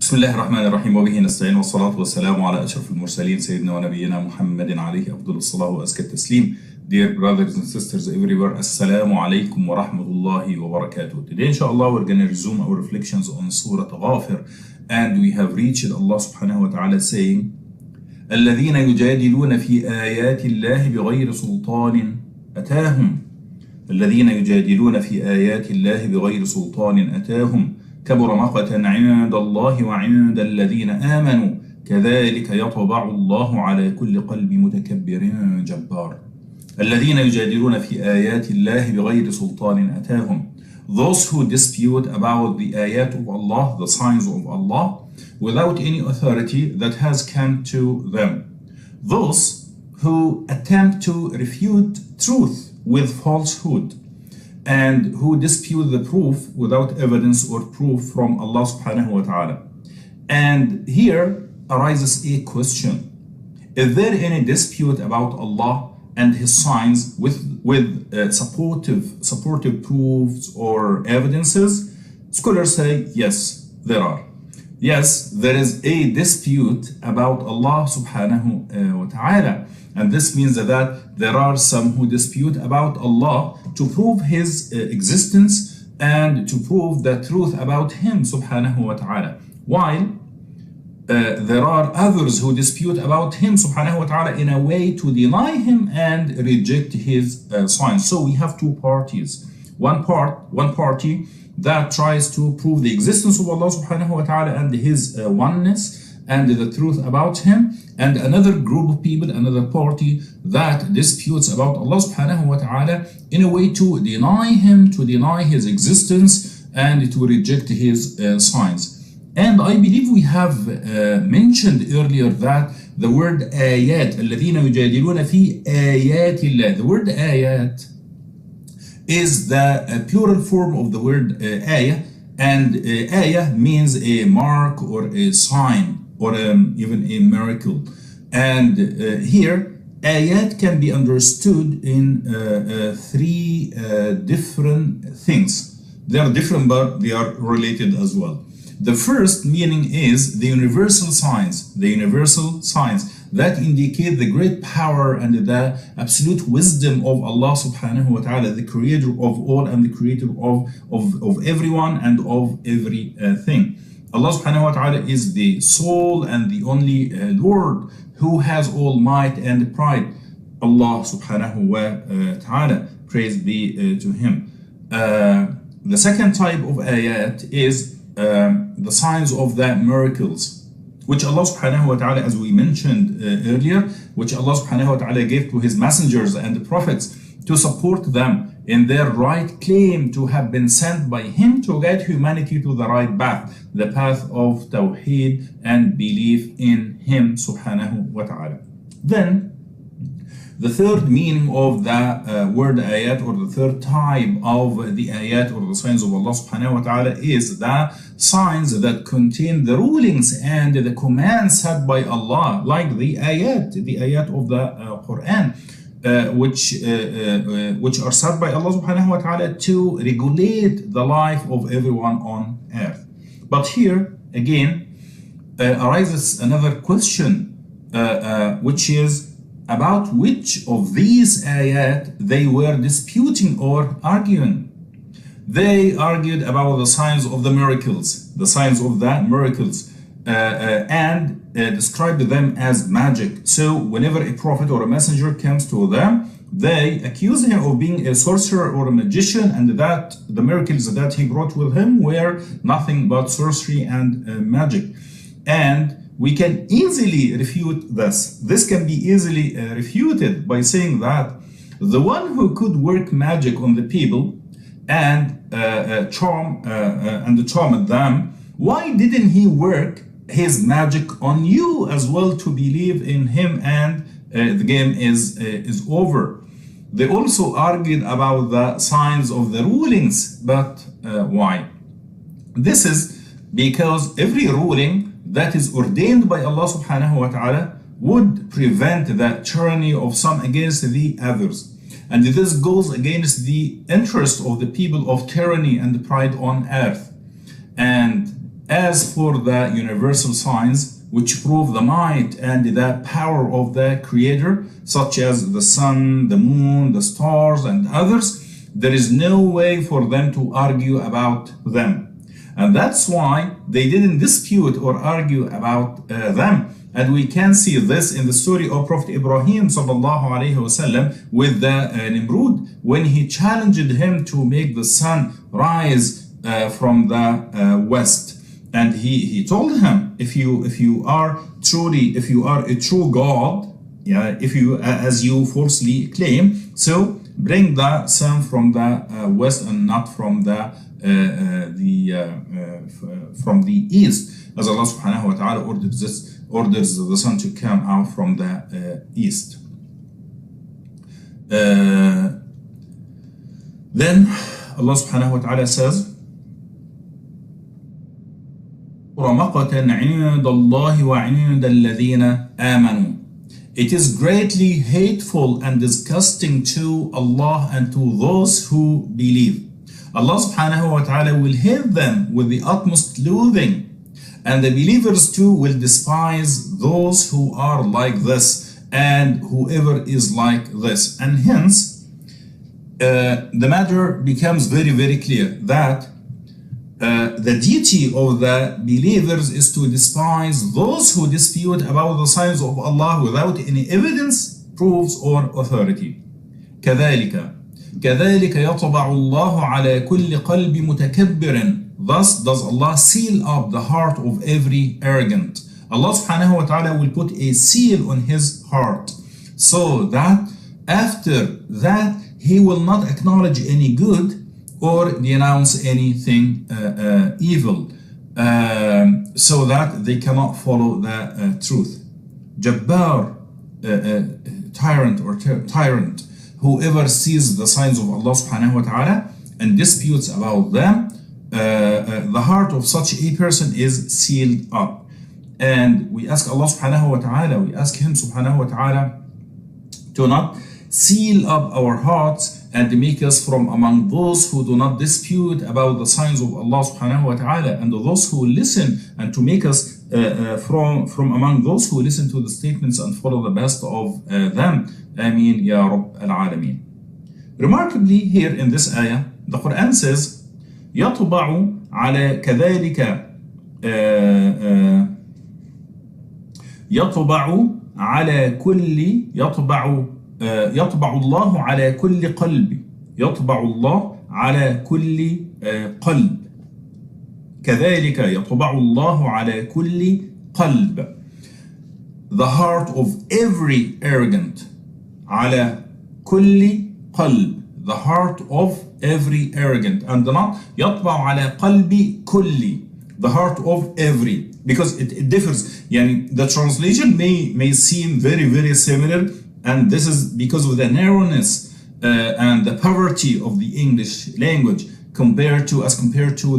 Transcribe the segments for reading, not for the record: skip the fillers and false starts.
بسم الله الرحمن الرحيم وبه نستعين والصلاة والسلام على أشرف المرسلين سيدنا ونبينا محمد عليه أفضل الصلاة وأزكى التسليم. Dear brothers and sisters everywhere, Assalamu alaikum wa rahmatullahi wa barakatuh. Today inshallah we're going to resume our reflections on Surat Ghafir, and we have reached Allah subhanahu wa ta'ala saying الذين يجادلون في آيات الله بغير سلطان أتاهم الذين يجادلون في آيات الله بغير سلطان أتاهم كبر مقتا عند الله وعند الذين آمنوا كذلك يطبع الله على كل قلب متكبر جبار. الذين يجادلون في آيات الله بغير سلطان أتاهم, those who dispute about the ayat of Allah, the signs of Allah, without any authority that has come to them. Those who attempt to refute truth with falsehood, and who dispute the proof without evidence or proof from Allah subhanahu wa ta'ala. And here arises a question: is there any dispute about Allah and His signs with supportive proofs or evidences? Scholars say yes, there are. Yes, there is a dispute about Allah subhanahu wa ta'ala, and this means that there are some who dispute about Allah to prove His existence and to prove the truth about Him subhanahu wa ta'ala, while there are others who dispute about Him subhanahu wa ta'ala in a way to deny Him and reject His signs. So we have two parties. One party that tries to prove the existence of Allah subhanahu wa ta'ala and His oneness and the truth about Him, and another group of people, another party that disputes about Allah subhanahu wa ta'ala in a way to deny Him, to deny His existence, and to reject His signs. And I believe we have mentioned earlier that the word ayat, الذين يجادلون في آيات الله, the word ayat is the plural form of the word ayah, and ayah means a mark or a sign or even a miracle. And here ayat can be understood in three different things. They are different, but they are related as well. The first meaning is the universal signs that indicate the great power and the absolute wisdom of Allah subhanahu wa ta'ala, the creator of all and the creator of everyone and of everything. Allah subhanahu wa ta'ala is the sole and the only Lord who has all might and pride. Allah subhanahu wa ta'ala, praise be to Him. The second type of ayat is the signs of the miracles, which Allah subhanahu wa ta'ala, as we mentioned earlier, which Allah subhanahu wa ta'ala gave to His messengers and the prophets to support them in their right claim to have been sent by Him to guide humanity to the right path, the path of Tawheed and belief in Him subhanahu wa ta'ala. Then the third meaning of the word ayat, or the third type of the ayat or the signs of Allah subhanahu wa ta'ala, is the signs that contain the rulings and the commands set by Allah, like the ayat of the Quran, which are set by Allah subhanahu wa ta'ala to regulate the life of everyone on earth. But here again arises another question, which is about which of these ayat they were disputing or arguing. They argued about the signs of the miracles, and described them as magic. So whenever a prophet or a messenger comes to them, they accuse him of being a sorcerer or a magician, and that the miracles that he brought with him were nothing but sorcery and magic. And we can easily refute this. This can be easily refuted by saying that the one who could work magic on the people and charm them, why didn't He work His magic on you as well to believe in Him, and the game is over? They also argued about the signs of the rulings, but why? This is because every ruling that is ordained by Allah subhanahu wa ta'ala would prevent the tyranny of some against the others. And this goes against the interest of the people of tyranny and pride on earth. And As for the universal signs which prove the might and the power of the Creator, such as the sun, the moon, the stars, and others, there is no way for them to argue about them. And that's why they didn't dispute or argue about them. And we can see this in the story of Prophet Ibrahim sallallahu alayhi wasallam with the Nimrud, when he challenged him to make the sun rise from the west. And he told him, if you are a true God, yeah, as you falsely claim, so bring the sun from the west and not from the east, as Allah subhanahu wa ta'ala orders the sun to come out from the east. Then Allah subhanahu wa ta'ala says, رَمَقَةً عِنْدَ اللَّهِ وَعِنْدَ الَّذِينَ آمَنُوا. It is greatly hateful and disgusting to Allah and to those who believe. Allah subhanahu wa ta'ala will hate them with the utmost loathing, and the believers too will despise those who are like this and whoever is like this. And hence, the matter becomes very, very clear that the duty of the believers is to despise those who dispute about the signs of Allah without any evidence, proofs, or authority. كذلك يطبع الله على كل قلب متكبر. Thus does Allah seal up the heart of every arrogant. Allah subhanahu wa ta'ala will put a seal on his heart, so that after that he will not acknowledge any good or denounce anything evil, so that they cannot follow the truth. Jabbar, tyrant or tyrant, whoever sees the signs of Allah subhanahu wa ta'ala and disputes about them, the heart of such a person is sealed up. And we ask Allah subhanahu wa ta'ala, we ask him subhanahu wa ta'ala to not seal up our hearts and make us from among those who do not dispute about the signs of Allah subhanahu wa ta'ala, and those who listen, and to make us from among those who listen to the statements and follow the best of them. Ameen ya Rabb al-Alameen. Remarkably, here in this ayah, the Quran says, يطبع على كذلك يطبع على كل يطبع الله على كل قلب. يطبع الله على كل قلب. كذلك يطبع الله على كل قلب. The heart of every arrogant. على كل قلب. The heart of every arrogant. And not يطبع على قلب كل. The heart of every. Because it differs. يعني the translation may seem very, very similar. And this is because of the narrowness and the poverty of the English language compared to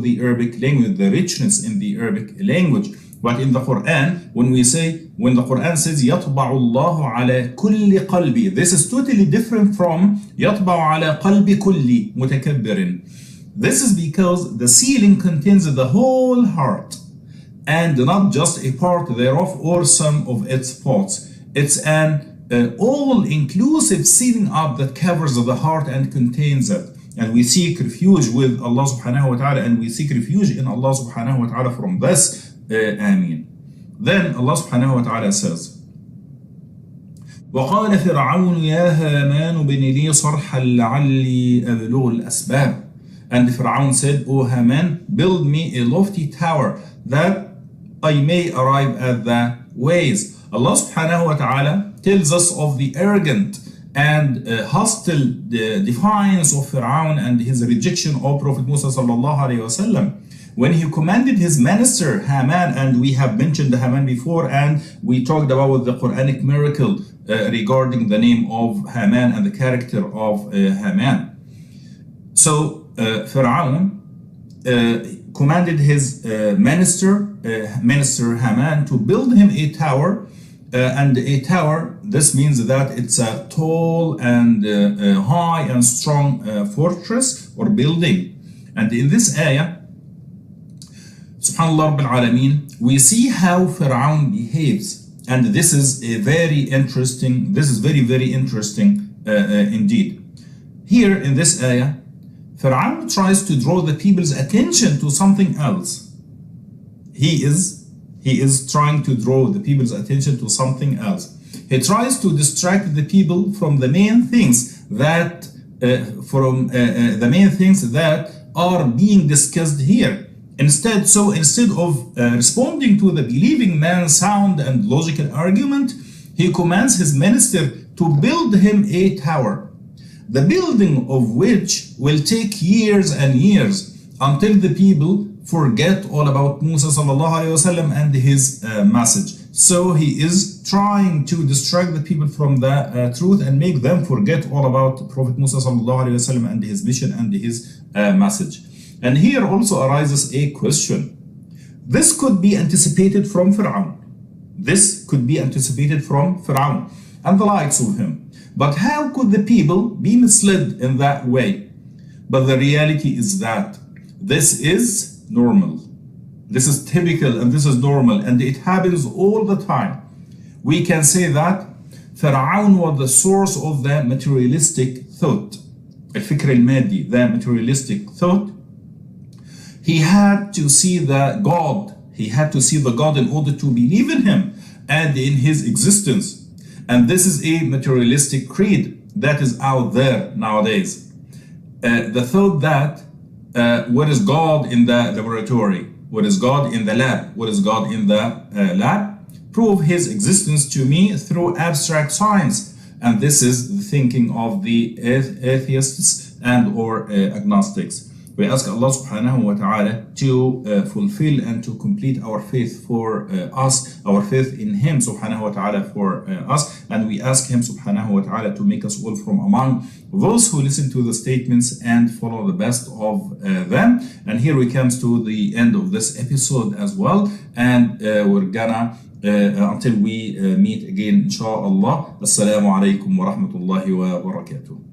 the Arabic language, the richness in the Arabic language. But in the Quran, when the Quran says يطبع الله على كل قلبي, this is totally different from يطبع على قلب كل متكبر. This is because the sealing contains the whole heart and not just a part thereof or some of its parts. It's an all-inclusive sealing up that covers the heart and contains it. And we seek refuge with Allah subhanahu wa ta'ala, and we seek refuge in Allah subhanahu wa ta'ala from this. Ameen. Then Allah subhanahu wa ta'ala says, وَقَالَ فِرْعَوْنُ يَا هَامَانُ بِنِ لِي صَرْحًا لَعَلِّي أَبْلُغُ الْأَسْبَابَ. And Fir'aun said, O Haman, build me a lofty tower that I may arrive at the ways. Allah subhanahu wa ta'ala tells us of the arrogant and hostile defiance of Fir'aun and his rejection of Prophet Musa sallallahu alayhi wasallam. When he commanded his minister Haman, and we have mentioned Haman before, and we talked about the Quranic miracle regarding the name of Haman and the character of Haman. So Fir'aun commanded his minister Haman to build him a tower. And a tower, this means that it's a tall and high and strong fortress or building. And in this ayah, Subhanallah Rabbil Alameen, we see how Fir'aun behaves. And this is a very interesting, this is very, very interesting indeed. Here in this ayah, Fir'aun tries to draw the people's attention to something else. He is trying to draw the people's attention to something else. He tries to distract the people from the main things that are being discussed here. Instead of responding to the believing man's sound and logical argument, he commands his minister to build him a tower, the building of which will take years and years until the people forget all about Musa sallallahu alaihi wasallam and his message. So he is trying to distract the people from the truth and make them forget all about Prophet Musa sallallahu alaihi wasallam and his mission and his message. And here also arises a question. This could be anticipated from Fir'aun. This could be anticipated from Fir'aun and the likes of him. But how could the people be misled in that way? But the reality is that this is normal. This is typical and this is normal, and it happens all the time. We can say that Fir'aun was the source of the materialistic thought. الفكر المادي, the materialistic thought. He had to see the God. He had to see the God in order to believe in him and in his existence. And this is a materialistic creed that is out there nowadays. The thought that what is God in the laboratory? What is God in the lab? What is God in the lab? Prove his existence to me through abstract science. And this is the thinking of the atheists and or agnostics. We ask Allah subhanahu wa ta'ala to fulfill and to complete our faith for us, our faith in Him subhanahu wa ta'ala for us. And we ask Him subhanahu wa ta'ala to make us all from among those who listen to the statements and follow the best of them. And here we come to the end of this episode as well. And we're gonna, until we meet again, inshallah. Assalamu alaikum wa rahmatullahi wa barakatuh.